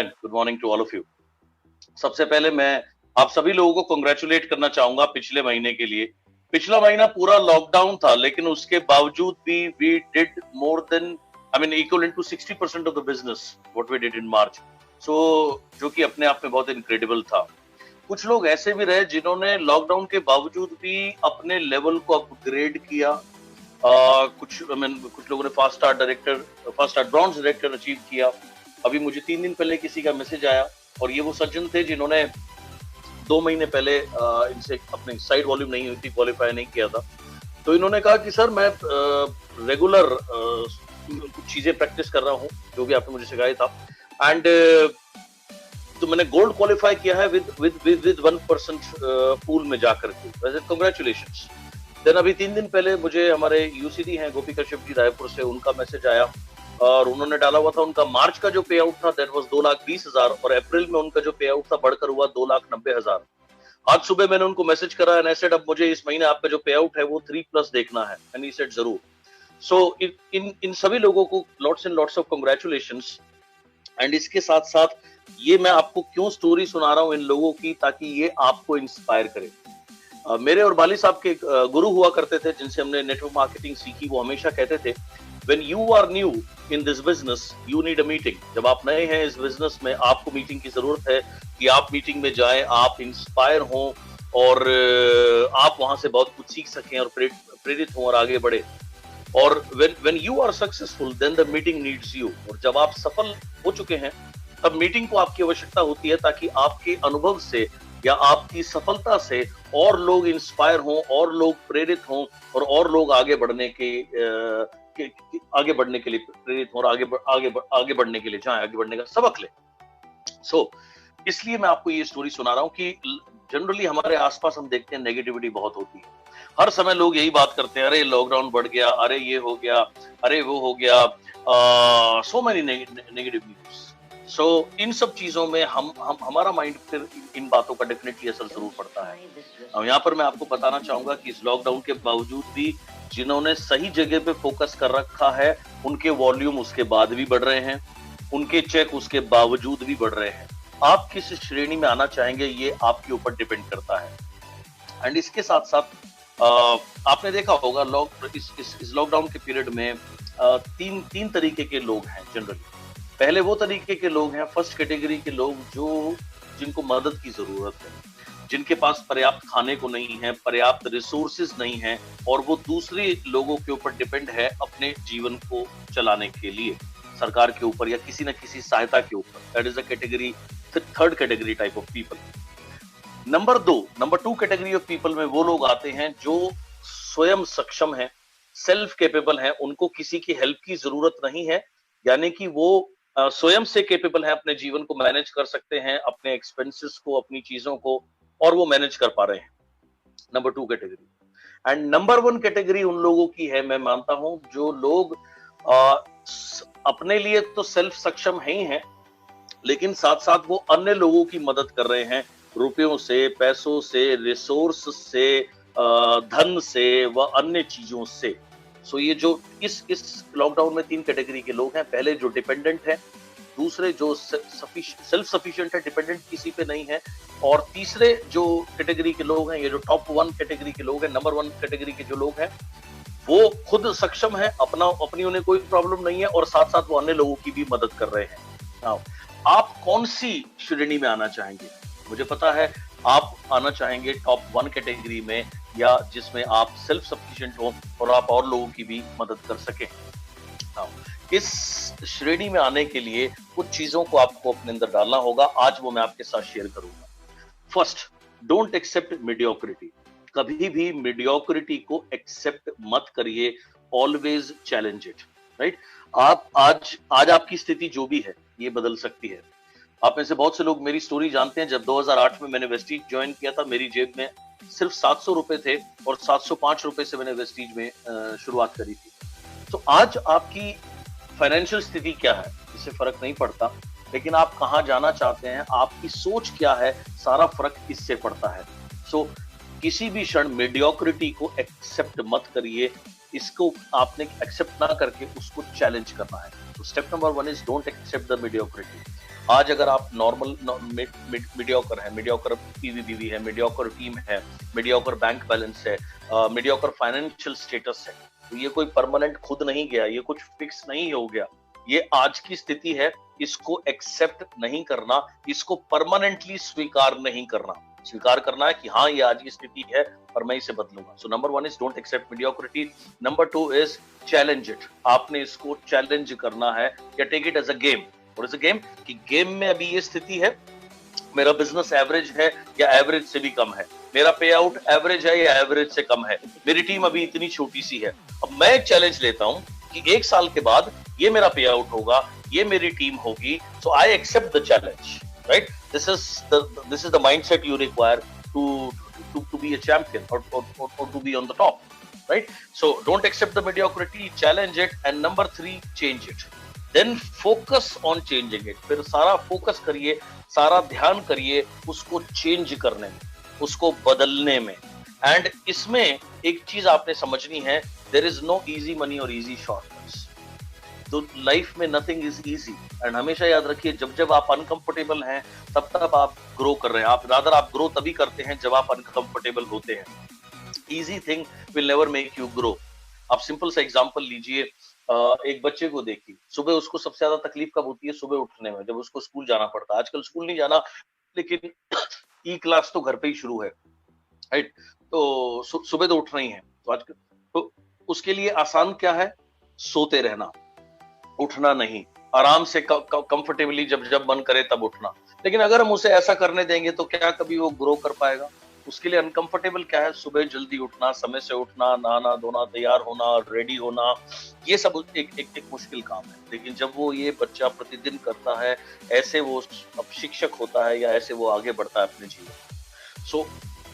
And good morning to all of you. सबसे पहले मैं आप सभी लोगों को कांग्रेचुलेट करना चाहूंगा पिछले महीने के लिए। पिछला महीना पूरा लॉकडाउन था, लेकिन उसके बावजूद भी we did more than equal to 60% of the business what we did in March. So जो कि अपने आप में बहुत इनक्रेडिबल था। कुछ लोग ऐसे भी रहे जिन्होंने लॉकडाउन के बावजूद भी अपने लेवल को अपग्रेड किया। कुछ लोगों ने fast star bronze director achieve किया। अभी मुझे 3 दिन पहले किसी का मैसेज आया, और ये वो सज्जन थे जिन्होंने 2 महीने पहले इनसे अपनी साइड वॉल्यूम नहीं हुई थी, क्वालिफाई नहीं किया था। तो इन्होंने कहा कि सर मैं रेगुलर कुछ चीजें प्रैक्टिस कर रहा हूँ जो भी आपने मुझे सिखाया था, एंड तो मैंने गोल्ड क्वालिफाई किया है विद 1% पूल में जाकर के। वैसे कांग्रेचुलेशंस। देन अभी 3 दिन पहले मुझे हमारे यूसीडी हैं गोपी कश्यप जी रायपुर से, उनका मैसेज आया, और उन्होंने डाला हुआ था उनका मार्च का जो पे आउट था दैट वाज 2,20,000, और अप्रैल में उनका जो पे आउट था बढ़कर हुआ 2,90,000। आज सुबह मैंने उनको मैसेज करा एंड आई सेड अब मुझे इस महीने आपका जो पे आउट है वो 3+ देखना है, एंड ही सेड जरूर। सो इन सभी लोगों को lots and lots of congratulations. And इसके साथ साथ ये मैं आपको क्यों स्टोरी सुना रहा हूँ इन लोगों की, ताकि ये आपको इंस्पायर करे। मेरे और बाली साहब के गुरु हुआ करते थे जिनसे हमने नेटवर्क मार्केटिंग सीखी। वो हमेशा कहते थे when you are new in this business you need a meeting। जब आप नए हैं इस बिजनेस में आपको मीटिंग की जरूरत है, कि आप मीटिंग में जाएं, आप इंस्पायर हों, और आप वहां से बहुत कुछ सीख सकें और प्रेरित हों और आगे बढ़े। और when you are successful then the meeting needs you। और जब आप सफल हो चुके हैं तब मीटिंग को आपकी आवश्यकता होती है, ताकि आपके अनुभव से या आपकी सफलता से और लोग इंस्पायर हों, और लोग प्रेरित हों, और लोग आगे बढ़ने के लिए प्रेरित हों, और आगे बढ़ने के लिए जाएं, आगे बढ़ने का सबक ले। सो इसलिए मैं आपको ये स्टोरी सुना रहा हूं कि जनरली हमारे आसपास हम देखते हैं नेगेटिविटी बहुत होती है। हर समय लोग यही बात करते हैं, अरे लॉकडाउन बढ़ गया, अरे ये हो गया, अरे वो हो गया, सो मेनी नेगेटिव न्यूज। सो इन सब चीजों में हमारा माइंड फिर इन बातों का डेफिनेटली असर जरूर पड़ता है। अब यहाँ पर मैं आपको बताना चाहूंगा कि इस लॉकडाउन के बावजूद भी जिन्होंने सही जगह पे फोकस कर रखा है उनके वॉल्यूम उसके बाद भी बढ़ रहे हैं, उनके चेक उसके बावजूद भी बढ़ रहे हैं। आप किस श्रेणी में आना चाहेंगे ये आपके ऊपर डिपेंड करता है। एंड इसके साथ साथ आपने देखा होगा इस लॉकडाउन के पीरियड में तीन तरीके के लोग हैं जनरली। पहले वो तरीके के लोग हैं, फर्स्ट कैटेगरी के लोग, जिनको मदद की जरूरत है, जिनके पास पर्याप्त खाने को नहीं है, पर्याप्त रिसोर्सेज नहीं है, और वो दूसरे लोगों के ऊपर डिपेंड है अपने जीवन को चलाने के लिए, सरकार के ऊपर या किसी न किसी सहायता के ऊपर। That is a category, third category type of people. Number 2 category of people में वो लोग आते हैं जो स्वयं सक्षम है, सेल्फ कैपेबल है, उनको किसी की हेल्प की जरूरत नहीं है, यानी कि वो स्वयं से कैपेबल है, अपने जीवन को मैनेज कर सकते हैं, अपने एक्सपेंसेस को, अपनी चीजों को, और वो मैनेज कर पा रहे हैं। Number 2 category. And number 1 category उन लोगों की है, मैं मानता हूं, जो लोग अपने लिए तो सेल्फ सक्षम ही हैं, लेकिन साथ साथ वो अन्य लोगों की मदद कर रहे हैं, रुपयों से, पैसों से, रिसोर्स से, धन से व अन्य चीजों से। सो ये जो इस लॉकडाउन में 3 कैटेगरी के लोग हैं। पहले जो डिपेंडेंट है, दूसरे जो सेल्फ सफिशिएंट है, डिपेंडेंट किसी पे नहीं है, और तीसरे जो कैटेगरी के लोग हैं, ये जो टॉप 1 कैटेगरी के लोग हैं, नंबर 1 कैटेगरी के जो लोग हैं, वो खुद सक्षम है, अपनी उन्हें कोई प्रॉब्लम नहीं है, और साथ साथ वो अन्य लोगों की भी मदद कर रहे हैं। आप कौन सी श्रेणी में आना चाहेंगे? मुझे पता है आप आना चाहेंगे टॉप 1 कैटेगरी में, या जिसमें आप सेल्फ सफिशिएंट हो और आप और लोगों की भी मदद कर सकें। इस श्रेणी में आने के लिए कुछ चीजों को आपको अपने अंदर डालना होगा। आज वो मैं आपके साथ शेयर करूंगा। First, don't accept mediocrity. कभी भी मीडियोक्रिटी को एक्सेप्ट मत करिए, ऑलवेज चैलेंज इट। राइट? आप आज आपकी स्थिति जो भी है ये बदल सकती है। आप में से बहुत से लोग मेरी स्टोरी जानते हैं। जब 2008 में मैंने वेस्टीज ज्वाइन किया था, मेरी जेब में सिर्फ 700 रुपए थे, और 705 रुपए से मैंने वेस्टीज में शुरुआत करी थी। तो आज आपकी फाइनेंशियल स्थिति क्या है इससे फर्क नहीं पड़ता, लेकिन आप कहां जाना चाहते हैं, आपकी सोच क्या है, सारा फर्क इससे पड़ता है। सो किसी भी क्षण मीडियोक्रिटी को एक्सेप्ट मत करिए, इसको आपने एक्सेप्ट ना करके उसको चैलेंज करना है। तो step number 1 is don't accept the mediocrity. आज अगर आप नॉर्मल मीडियोकर है, मीडियोकर पीवीबीवी है, मीडियोकर टीम है, मीडियोकर बैंक बैलेंस है, मीडियोकर फाइनेंशियल स्टेटस है, तो ये कोई परमानेंट खुद नहीं गया, ये कुछ फिक्स नहीं हो गया, ये आज की स्थिति है। इसको एक्सेप्ट नहीं करना, इसको परमानेंटली स्वीकार नहीं करना। स्वीकार करना है कि हाँ ये आज की स्थिति है और मैं इसे बदलूंगा। So number 1 is don't accept mediocrity. Number 2 is challenge it. आपने इसको चैलेंज करना है या take it as a game. और इज अ गेम कि गेम में अभी ये स्थिति है, मेरा बिजनेस एवरेज है या एवरेज से भी कम है, मेरा पे आउट एवरेज है या एवरेज से कम है, मेरी टीम अभी इतनी छोटी सी है। अब मैं एक चैलेंज लेता हूं कि 1 साल के बाद ये मेरा पे आउट होगा, ये मेरी टीम होगी। So I accept the challenge, right? This is the mindset you require to be a champion or to be on the top, right? So don't accept the mediocrity, challenge it, and number 3, change it. Then focus on changing it. फिर सारा focus करिए, सारा ध्यान करिए उसको change करने में, उसको बदलने में। एंड इसमें एक चीज आपने समझनी है, there is no easy money और इजी शॉर्टकट्स। तो लाइफ में नथिंग इज इजी। एंड हमेशा याद रखिए, जब जब आप अनकंफर्टेबल हैं तब तब आप ग्रो कर रहे हैं। आप ग्रो तभी करते हैं जब आप अनकंफर्टेबल होते हैं। Easy thing will never make you grow. आप सिंपल सा एग्जांपल लीजिए, एक बच्चे को देखिए, सुबह उसको सबसे ज्यादा तकलीफ कब होती है? सुबह उठने में, जब उसको स्कूल जाना पड़ता है। आजकल स्कूल नहीं जाना, लेकिन ई क्लास तो घर पे ही शुरू है, राइट? तो सुबह तो उठना ही है। तो आजकल तो उसके लिए आसान क्या है? सोते रहना, उठना नहीं, आराम से कंफर्टेबली जब जब मन करे तब उठना। लेकिन अगर हम उसे ऐसा करने देंगे तो क्या कभी वो ग्रो कर पाएगा? उसके लिए अनकंफर्टेबल क्या है? सुबह जल्दी उठना, समय से उठना, नहाना धोना, तैयार होना, रेडी होना, ये सब एक मुश्किल काम है। लेकिन जब वो ये बच्चा प्रतिदिन करता है, ऐसे वो अब शिक्षक होता है या ऐसे वो आगे बढ़ता है अपने जीवन। So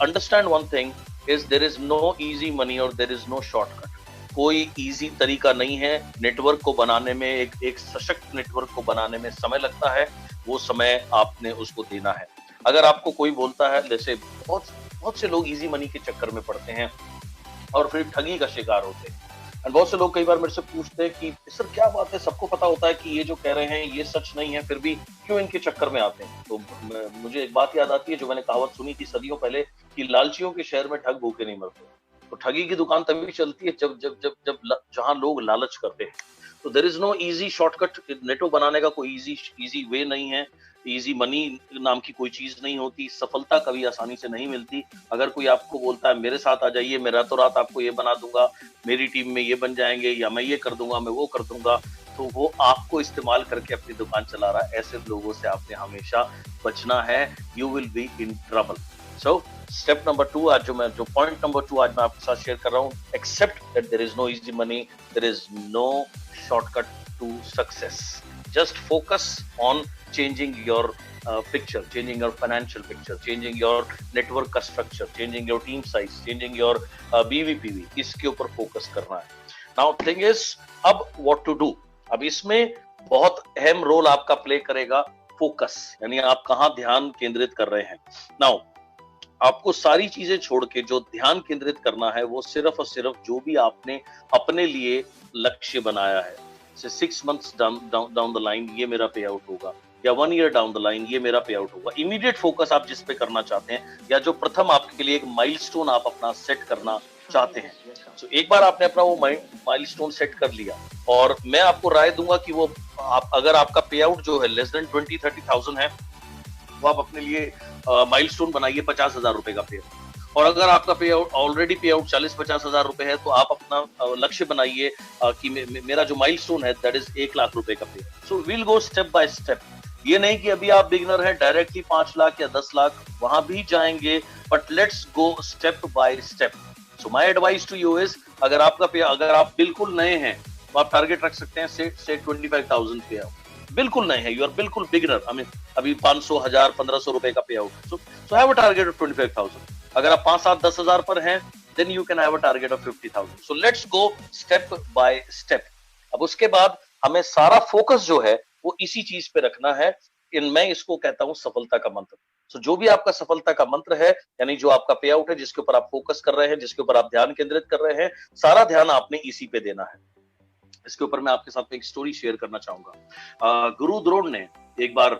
understand one thing is there is no easy money और देयर इज नो शॉर्टकट। कोई इजी तरीका नहीं है। नेटवर्क को बनाने में, एक सशक्त नेटवर्क को बनाने में समय लगता है, वो समय आपने उसको देना है। अगर आपको कोई बोलता है, जैसे बहुत से लोग इजी मनी के चक्कर में पड़ते हैं और फिर ठगी का शिकार होते हैं। और बहुत से लोग कई बार मेरे से पूछते हैं कि सर क्या बात है, सबको पता होता है कि ये जो कह रहे हैं ये सच नहीं है, फिर भी क्यों इनके चक्कर में आते हैं? तो मुझे एक बात याद आती है जो मैंने कहावत सुनी थी सदियों पहले, कि लालचियों के शहर में ठग भूखे नहीं मरते। तो ठगी की दुकान तभी चलती है जब जब जब जब जहां लोग लालच करते हैं। तो there is no easy shortcut. Network बनाने का कोई इजी वे नहीं है। इजी मनी नाम की कोई चीज नहीं होती। सफलता कभी आसानी से नहीं मिलती। अगर कोई आपको बोलता है मेरे साथ आ जाइए, मैं रातों रात आपको ये बना दूंगा, मेरी टीम में ये बन जाएंगे, या मैं ये कर दूंगा, मैं वो कर दूंगा, तो वो आपको इस्तेमाल करके अपनी दुकान चला रहा है। ऐसे लोगों से आपने हमेशा बचना है। You will be in trouble. So step number 2 आज जो पॉइंट नंबर 2 आज मैं आपके साथ शेयर कर रहा हूँ, accept that there is no easy money, there is no shortcut to success. Just focus on changing your picture, changing your financial picture, changing your network का structure, changing your team size, changing your BVPV, इसके ऊपर focus करना है। Now thing is, अब what to do? अब इसमें बहुत अहम रोल आपका प्ले करेगा फोकस, यानी आप कहाँ ध्यान केंद्रित कर रहे हैं। Now आपको सारी चीजें छोड़ के जो ध्यान केंद्रित करना है वो सिर्फ और सिर्फ जो भी आपने अपने लिए लक्ष्य बनाया है। 6 months down the line ये मेरा पे आउट होगा, या 1 year डाउन द लाइन ये मेरा पे आउट होगा। इमीडिएट फोकस आप जिस पे करना चाहते हैं, या जो प्रथम आपके लिए एक माइलस्टोन आप अपना सेट करना चाहते हैं। तो एक बार आपने अपना वो माइलस्टोन सेट कर लिया, और मैं आपको राय दूंगा कि वो अगर आपका पे आउट जो है लेस देन 20-30,000 है, वो आप अपने लिए माइलस्टोन बनाइए 50,000 रुपए का पे आउट। और अगर आपका पे आउट ऑलरेडी पे आउट 40-50 हजार रुपए है, तो आप अपना लक्ष्य बनाइए कि मेरा जो माइलस्टोन है दैट इज 1 लाख रुपए का पे। So will go step by step. ये नहीं कि अभी आप बिगिनर हैं डायरेक्टली 5 लाख या 10 लाख वहां भी जाएंगे, but let's go step by step. So my advice to you is, अगर आप बिल्कुल नए हैं तो आप टारगेट रख सकते हैं से 25,000 पे आउट। बिल्कुल नए हैं, यू आर बिल्कुल बिगिनर, अभी 500, 1000, 1500 रुपए का पे out. So have a target of 25,000। अगर आप 5, 7, 10 हजार पर हैं, then you can have a target of 50,000. So let's go step by step. अब उसके बाद हमें सारा फोकस जो है वो इसी चीज पे रखना है। मैं इसको कहता हूं सफलता का मंत्र। So जो भी आपका सफलता का मंत्र है, यानी जो आपका पे आउट है, जिसके ऊपर आप फोकस कर रहे हैं, जिसके ऊपर आप ध्यान केंद्रित कर रहे हैं, सारा ध्यान आपने इसी पे देना है। इसके ऊपर मैं आपके साथ एक स्टोरी शेयर करना चाहूंगा। गुरु द्रोण ने एक बार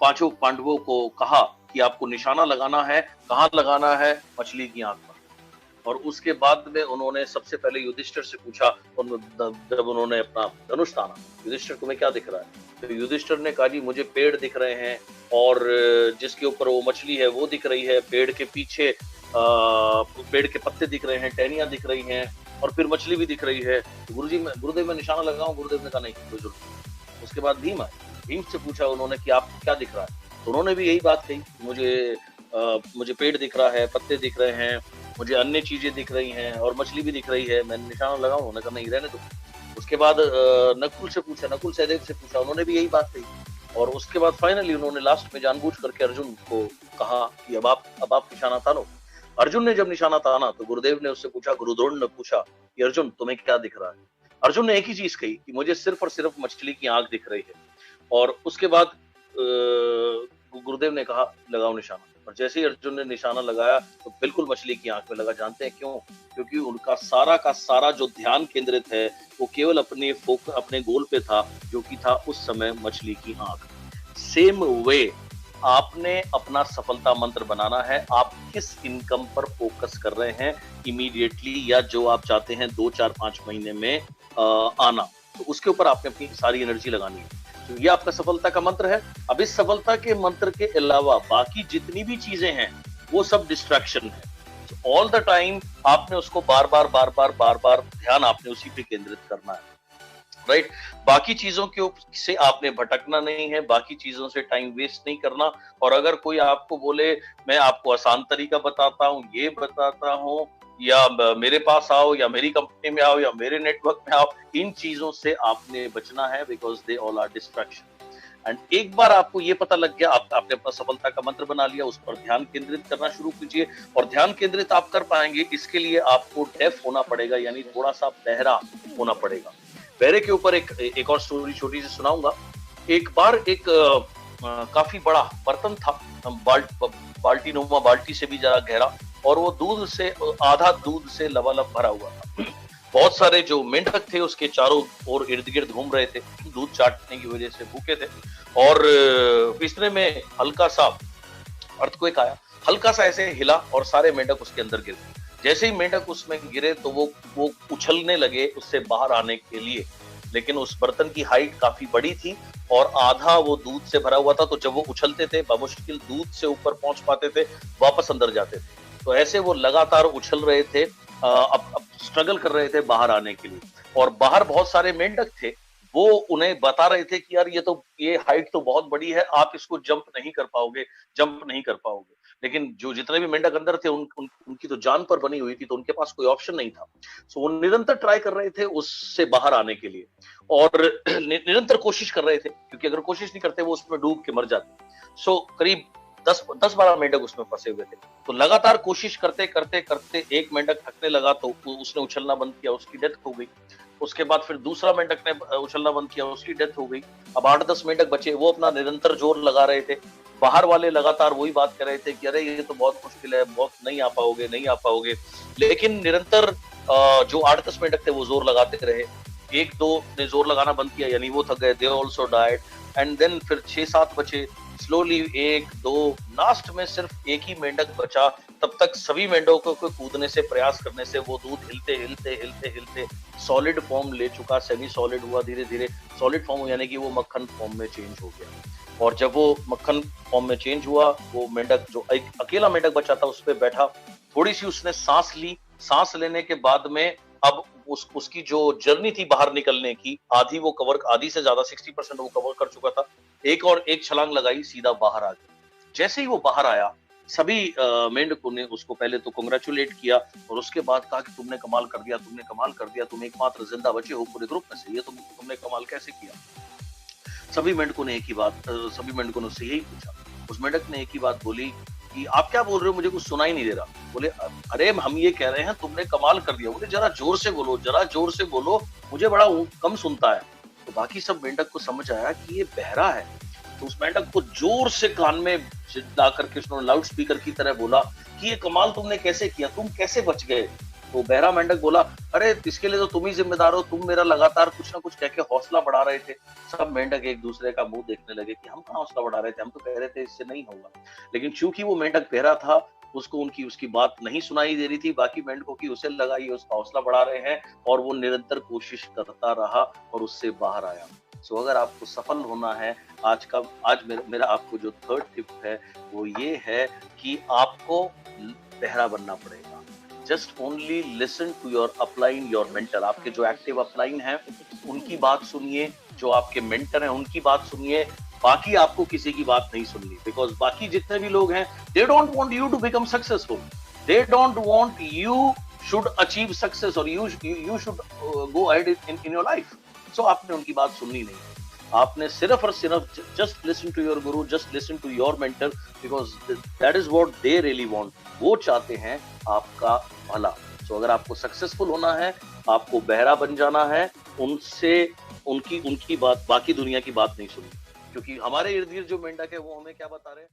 पांचों पांडवों को कहा कि आपको निशाना लगाना है, कहाँ लगाना है? मछली की आंख पर। और उसके बाद में उन्होंने सबसे पहले युधिष्ठिर से पूछा, जब उन्होंने अपना धनुष ताना, युधिष्ठिर तुम्हें क्या दिख रहा है? तो युधिष्ठिर ने कहा जी मुझे पेड़ दिख रहे हैं और जिसके ऊपर वो मछली है वो दिख रही है, पेड़ के पीछे पेड़ के पत्ते दिख रहे हैं, टहनियां दिख रही हैं और फिर मछली भी दिख रही है। तो गुरुदेव मैं निशाना लगाऊं? गुरुदेव ने कहा नहीं, कोई जरूरत नहीं। उसके बाद भीम से पूछा उन्होंने कि आपको क्या दिख रहा है? तो उन्होंने भी यही बात कही, मुझे पेड़ दिख रहा है, पत्ते दिख रहे हैं, मुझे अन्य चीजें दिख रही हैं और मछली भी दिख रही है, मैंने निशाना लगाऊं? उन्होंने कहा नहीं, रहने दो। उसके बाद नकुल सहदेव से पूछा, उन्होंने भी यही बात कही। और उसके बाद फाइनली उन्होंने लास्ट में जानबूझ करके अर्जुन को कहा कि अब आप निशाना तानो। अर्जुन ने जब निशाना ताना तो गुरुदेव ने उससे पूछा, गुरु द्रोण ने पूछा कि अर्जुन तुम्हें क्या दिख रहा है? अर्जुन ने एक ही चीज कही कि मुझे सिर्फ और सिर्फ मछली की आंख दिख रही है। और उसके बाद गुरुदेव ने कहा लगाओ निशाना। और जैसे ही अर्जुन ने निशाना लगाया तो बिल्कुल मछली की आंख में लगा। जानते हैं क्यों? क्योंकि उनका सारा का सारा जो ध्यान केंद्रित है वो केवल अपने गोल पे था, जो कि था उस समय मछली की आंख। सेम वे आपने अपना सफलता मंत्र बनाना है। आप किस इनकम पर फोकस कर रहे हैं इमीडिएटली, या जो आप चाहते हैं 2, 4, 5 महीने में आना, तो उसके ऊपर आपने अपनी सारी एनर्जी लगानी है। तो ये आपका सफलता का मंत्र है। अब इस सफलता के मंत्र के अलावा बाकी जितनी भी चीजें हैं वो सब डिस्ट्रैक्शन है। ऑल द टाइम आपने उसको बार बार ध्यान आपने उसी पे केंद्रित करना है, राइट? बाकी चीजों के से आपने भटकना नहीं है, बाकी चीजों से टाइम वेस्ट नहीं करना। और अगर कोई आपको बोले मैं आपको आसान तरीका बताता हूँ, ये बताता हूँ, या मेरे पास आओ, या मेरी कंपनी में आओ, या मेरे नेटवर्क में आओ, इन चीजों से आपने बचना है, because they all are distraction. And एक बार आपको ये पता लग गया, आपने अपना सफलता का मंत्र बना लिया, उस पर ध्यान केंद्रित करना शुरू कीजिए। और ध्यान केंद्रित आप कर पाएंगे, इसके लिए आपको डेफ होना पड़ेगा, यानी थोड़ा सा बहरा होना पड़ेगा। बहरे के ऊपर एक और स्टोरी छोटी सी सुनाऊंगा। एक बार एक काफी बड़ा बर्तन था, बाल्टी नुमा, बाल्टी से भी ज्यादा गहरा, और वो आधा दूध से लबालब भरा हुआ था। बहुत सारे जो मेंढक थे उसके चारों ओर इर्द गिर्द घूम रहे थे, दूध चाटने की वजह से भूखे थे। और इतने में हल्का सा अर्थक्वेक आया, हल्का सा ऐसे हिला और सारे मेंढक उसके अंदर गिर गए। जैसे ही मेंढक उसमें गिरे तो वो उछलने लगे उससे बाहर आने के लिए, लेकिन उस बर्तन की हाइट काफी बड़ी थी और आधा वो दूध से भरा हुआ था, तो जब वो उछलते थे बामुश्किल दूध से ऊपर पहुंच पाते थे, वापस अंदर जाते थे। तो ऐसे वो लगातार उछल रहे थे, अब स्ट्रगल कर रहे थे बाहर आने के लिए। और बाहर बहुत सारे मेंढक थे, वो उन्हें बता रहे थे कि यार ये हाइट तो बहुत बड़ी है, आप इसको जंप नहीं कर पाओगे। लेकिन जो जितने भी मेंढक अंदर थे उनकी तो जान पर बनी हुई थी, तो उनके पास कोई ऑप्शन नहीं था। सो वो निरंतर ट्राई कर रहे थे उससे बाहर आने के लिए, और निरंतर कोशिश कर रहे थे, क्योंकि अगर कोशिश नहीं करते वो उसमें डूब के मर जाते। सो करीब 10-12 मेंढक उसमें फंसे हुए थे। तो लगातार कोशिश करते करते करते एक मेंढक थकने लगा, तो उसने उछलना बंद किया, उसकी डेथ हो गई। उसके बाद फिर दूसरा मेंढक ने उछलना बंद किया, उसकी डेथ हो गई। अब 8-10 मेंढक बचे, वो अपना निरंतर जोर लगा रहे थे। बाहर वाले लगातार वही बात कर रहे थे कि अरे ये तो बहुत मुश्किल है, बहुत नहीं आ पाओगे। लेकिन निरंतर जो 8-10 मेंढक थे वो जोर लगाते रहे। 1-2 ने जोर लगाना बंद किया, यानी वो थक गए, they also died. And then फिर 6-7 बचे, स्लोली 1-2, लास्ट में सिर्फ एक ही मेंढक बचा। तब तक सभी मेंढकों को कूदने से, प्रयास करने से वो दूध हिलते सॉलिड फॉर्म ले चुका, सेमी सॉलिड हुआ, धीरे धीरे सॉलिड फॉर्म, यानी कि वो मक्खन फॉर्म में चेंज हो गया। और जब वो मक्खन फॉर्म में चेंज हुआ, वो मेंढक जो एक अकेला मेंढक बचा था उस पे बैठा, थोड़ी सी उसने सांस ली। सांस लेने के बाद में अब उसकी जो जर्नी थी बाहर निकलने की, आधी से ज्यादा 60% वो कवर कर चुका था। एक छलांग लगाई, सीधा बाहर आ गया। जैसे ही वो बाहर आया, सभी मेंढकों ने उसको पहले तो कांग्रेचुलेट किया, और उसके बाद कहा कि तुमने कमाल कर दिया, तुम एकमात्र जिंदा बचे हो पूरे ग्रुप में से, ये तुमने कमाल कैसे किया? सभी मेंढकों ने उससे यही पूछा। उस मेंढक ने एक ही बात बोली कि आप क्या बोल रहे हो, मुझे कुछ सुनाई नहीं दे रहा। बोले अरे हम ये कह रहे हैं तुमने कमाल कर दिया। बोले जरा जोर से बोलो, मुझे बड़ा कम सुनता है। तो बाकी सब मेंढक को समझ आया कि ये बहरा है। तो उस मेंढक को जोर से कान में ला करके उसने लाउड स्पीकर की तरह बोला कि ये कमाल तुमने कैसे किया, तुम कैसे बच गए? तो बहरा मेंढक बोला, अरे इसके लिए तो तुम ही जिम्मेदार हो, तुम मेरा लगातार कुछ ना कुछ कह के हौसला बढ़ा रहे थे। सब मेंढक एक दूसरे का मुंह देखने लगे कि हम कहाँ हौसला बढ़ा रहे थे, हम तो कह रहे थे इससे नहीं होगा। लेकिन चूंकि वो मेंढक बहरा था, उसको उनकी उसकी बात नहीं सुनाई दे रही थी, बाकी मेंढकों की उसे लगा ये उसका हौसला बढ़ा रहे हैं, और वो निरंतर कोशिश करता रहा और उससे बाहर आया। सो अगर आपको सफल होना है, आज मेरा आपको जो थर्ड टिप है वो ये है कि आपको बहरा बनना पड़ेगा। Just only listen to your upline, your mentor. आपके जो एक्टिव अपलाइन है उनकी बात सुनिए, जो आपके मेंटर हैं उनकी बात सुनिए, बाकी आपको किसी की बात नहीं सुननी। बिकॉज बाकी जितने भी लोग हैं, they don't want you to become successful, they don't want you should achieve success, और you should go ahead in your life. So आपने उनकी बात सुननी नहीं, आपने सिर्फ और सिर्फ just listen to your guru, just listen to your mentor, because that is what they really want. वो चाहते हैं आपका भला। सो अगर आपको सक्सेसफुल होना है, आपको बहरा बन जाना है, उनसे उनकी उनकी बात, बाकी दुनिया की बात नहीं सुननी, क्योंकि हमारे इर्द गिर्द जो मेंढक है वो हमें क्या बता रहे हैं।